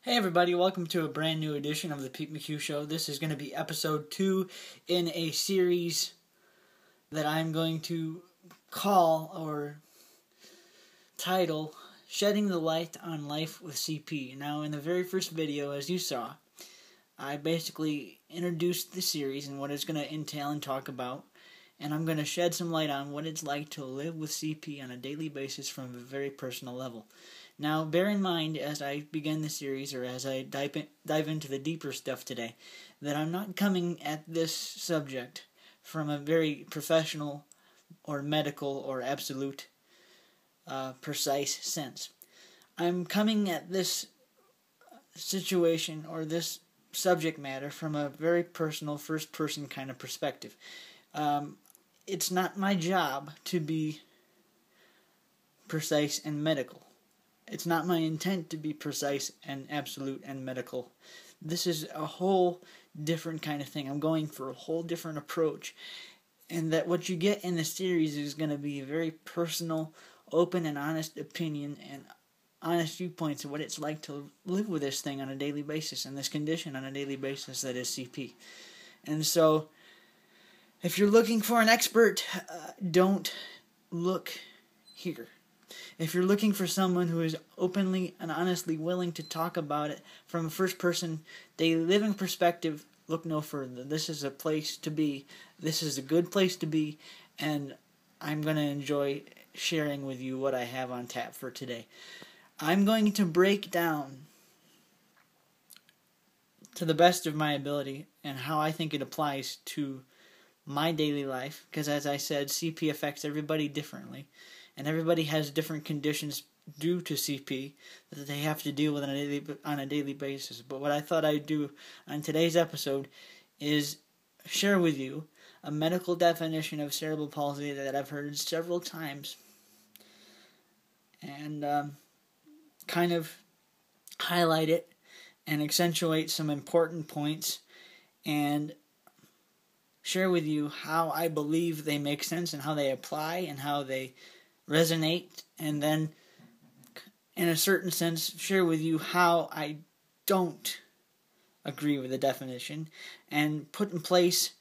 Hey everybody, welcome to a brand new edition of the Pete McHugh Show. This is going to be episode 2 in a series that I'm going to call or title Shedding the Light on Life with CP. Now, in the very first video, as you saw, I basically introduced the series and what it's going to entail and talk about, and I'm going to shed some light on what it's like to live with CP on a daily basis from a very personal level. Now, bear in mind, as I begin the series, or as I dive into the deeper stuff today, that I'm not coming at this subject from a very professional or medical or absolute precise sense. I'm coming at this situation or this subject matter from a very personal, first-person kind of perspective. It's not my job to be precise and medical. It's not my intent to be precise and absolute and medical. This is a whole different kind of thing. I'm going for a whole different approach. And that what you get in the series is going to be a very personal, open and honest opinion and honest viewpoints of what it's like to live with this thing on a daily basis and this condition on a daily basis that is CP. And so, if you're looking for an expert, don't look here. If you're looking for someone who is openly and honestly willing to talk about it from a first-person daily living perspective, look no further. This is a place to be. This is a good place to be, and I'm going to enjoy sharing with you what I have on tap for today. I'm going to break down, to the best of my ability, and how I think it applies to my daily life, because as I said, CP affects everybody differently. And everybody has different conditions due to CP that they have to deal with on a daily basis. But what I thought I'd do on today's episode is share with you a medical definition of cerebral palsy that I've heard several times. And kind of highlight it and accentuate some important points and share with you how I believe they make sense and how they apply and how they resonate, and then in a certain sense share with you how I don't agree with the definition and put in place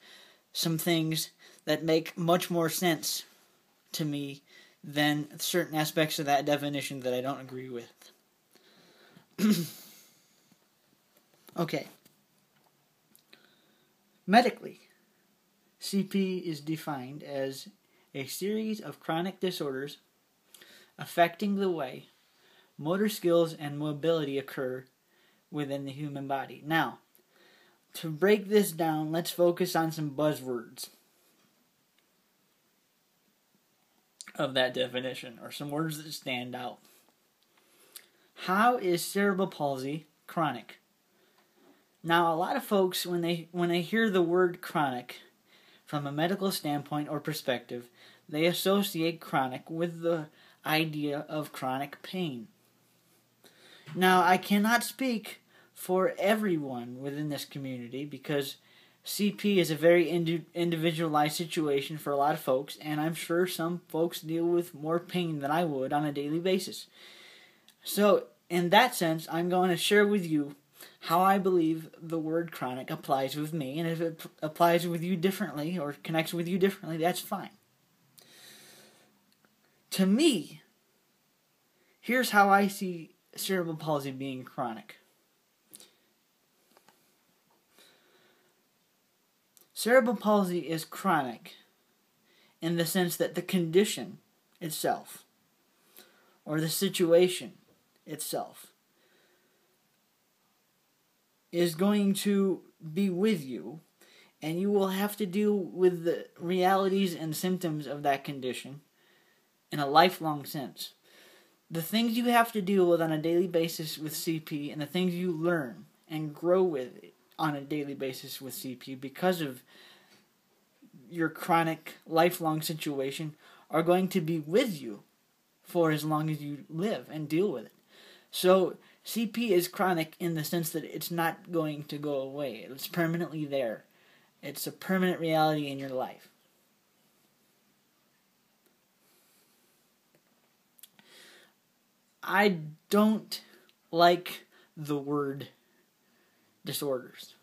some things that make much more sense to me than certain aspects of that definition that I don't agree with. Okay. Medically, CP is defined as a series of chronic disorders affecting the way motor skills and mobility occur within the human body. Now, to break this down, let's focus on some buzzwords of that definition, or some words that stand out. How is cerebral palsy chronic? Now, a lot of folks, when they hear the word chronic, from a medical standpoint or perspective, they associate chronic with the idea of chronic pain. Now, I cannot speak for everyone within this community because CP is a very individualized situation for a lot of folks, and I'm sure some folks deal with more pain than I would on a daily basis. So, in that sense, I'm going to share with you how I believe the word chronic applies with me, and if it applies with you differently or connects with you differently, that's fine. To me, here's how I see cerebral palsy being chronic. Cerebral palsy is chronic in the sense that the condition itself, or the situation itself, is going to be with you, and you will have to deal with the realities and symptoms of that condition in a lifelong sense. The things you have to deal with on a daily basis with CP and the things you learn and grow with on a daily basis with CP because of your chronic lifelong situation are going to be with you for as long as you live and deal with it. So CP is chronic in the sense that it's not going to go away. It's permanently there. It's a permanent reality in your life. I don't like the word disorders.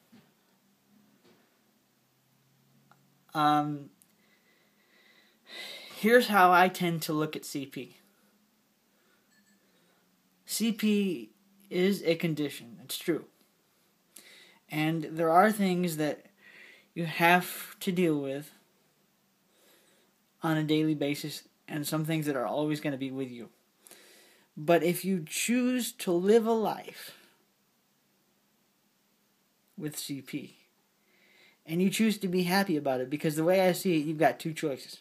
Here's how I tend to look at CP. CP is a condition, it's true. And there are things that you have to deal with on a daily basis, and some things that are always going to be with you. But if you choose to live a life with CP, and you choose to be happy about it, because the way I see it, you've got two choices.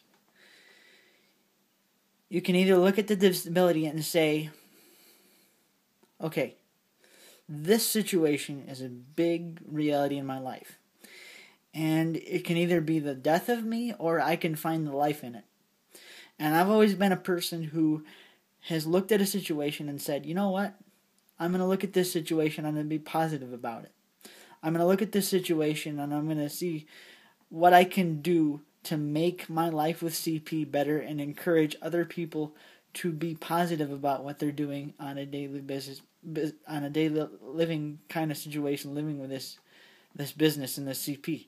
You can either look at the disability and say, okay, this situation is a big reality in my life. And it can either be the death of me, or I can find the life in it. And I've always been a person who has looked at a situation and said, you know what? I'm going to look at this situation, I'm going to be positive about it. I'm going to look at this situation and I'm going to see what I can do to make my life with CP better and encourage other people to be positive about what they're doing on a daily on a daily living kind of situation, living with this business and this CP.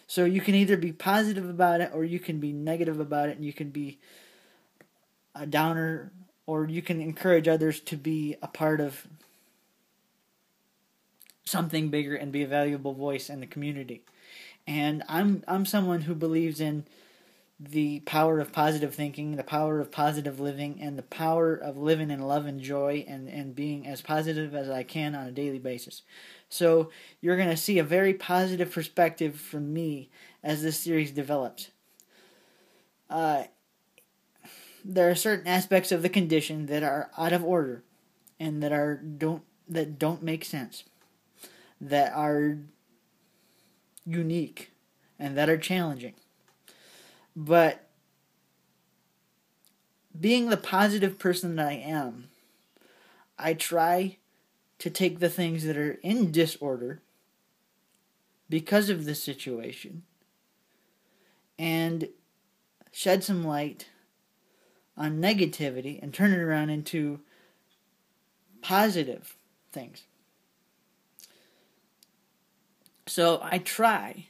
So you can either be positive about it, or you can be negative about it, and you can be a downer, or you can encourage others to be a part of something bigger and be a valuable voice in the community. And I'm someone who believes in the power of positive thinking, the power of positive living, and the power of living in love and joy and being as positive as I can on a daily basis. So you're going to see a very positive perspective from me as this series develops. There are certain aspects of the condition that are out of order and that don't make sense, that are unique and that are challenging. But being the positive person that I am, I try to take the things that are in disorder because of this situation and shed some light on negativity and turn it around into positive things. So I try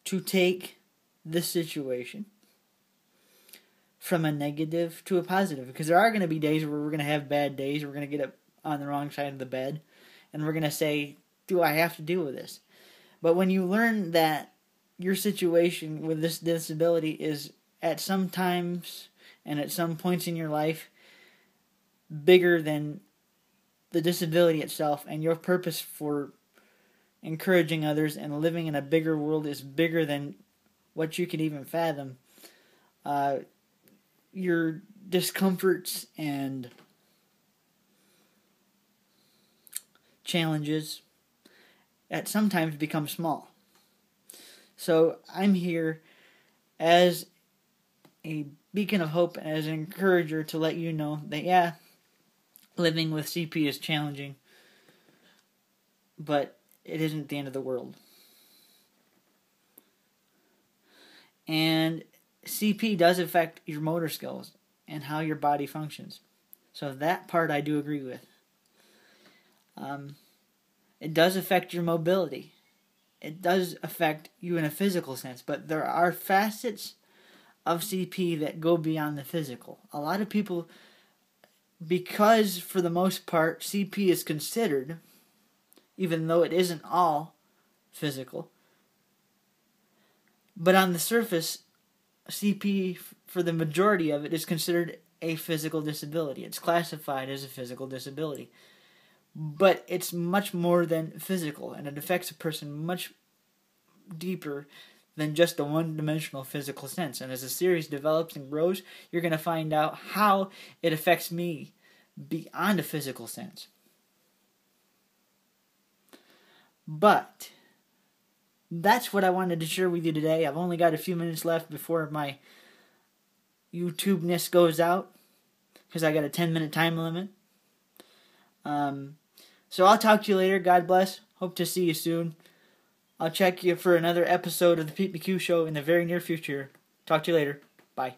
to take this situation from a negative to a positive, because there are going to be days where we're going to have bad days, we're going to get up on the wrong side of the bed, and we're going to say, do I have to deal with this? But when you learn that your situation with this disability is at some times and at some points in your life bigger than the disability itself, and your purpose for encouraging others and living in a bigger world is bigger than what you can even fathom, your discomforts and challenges at sometimes become small. So I'm here as a beacon of hope and as an encourager to let you know that, yeah, living with CP is challenging, but it isn't the end of the world. And CP does affect your motor skills and how your body functions. So that part I do agree with. It does affect your mobility. It does affect you in a physical sense, but there are facets of CP that go beyond the physical. A lot of people, because for the most part CP is considered, even though it isn't all physical, but on the surface, CP, for the majority of it, is considered a physical disability. It's classified as a physical disability. But it's much more than physical, and it affects a person much deeper than just a one-dimensional physical sense. And as the series develops and grows, you're going to find out how it affects me beyond a physical sense. But that's what I wanted to share with you today. I've only got a few minutes left before my YouTube-ness goes out, because I got a 10-minute time limit. So I'll talk to you later. God bless. Hope to see you soon. I'll check you for another episode of the Pete McHugh Show in the very near future. Talk to you later. Bye.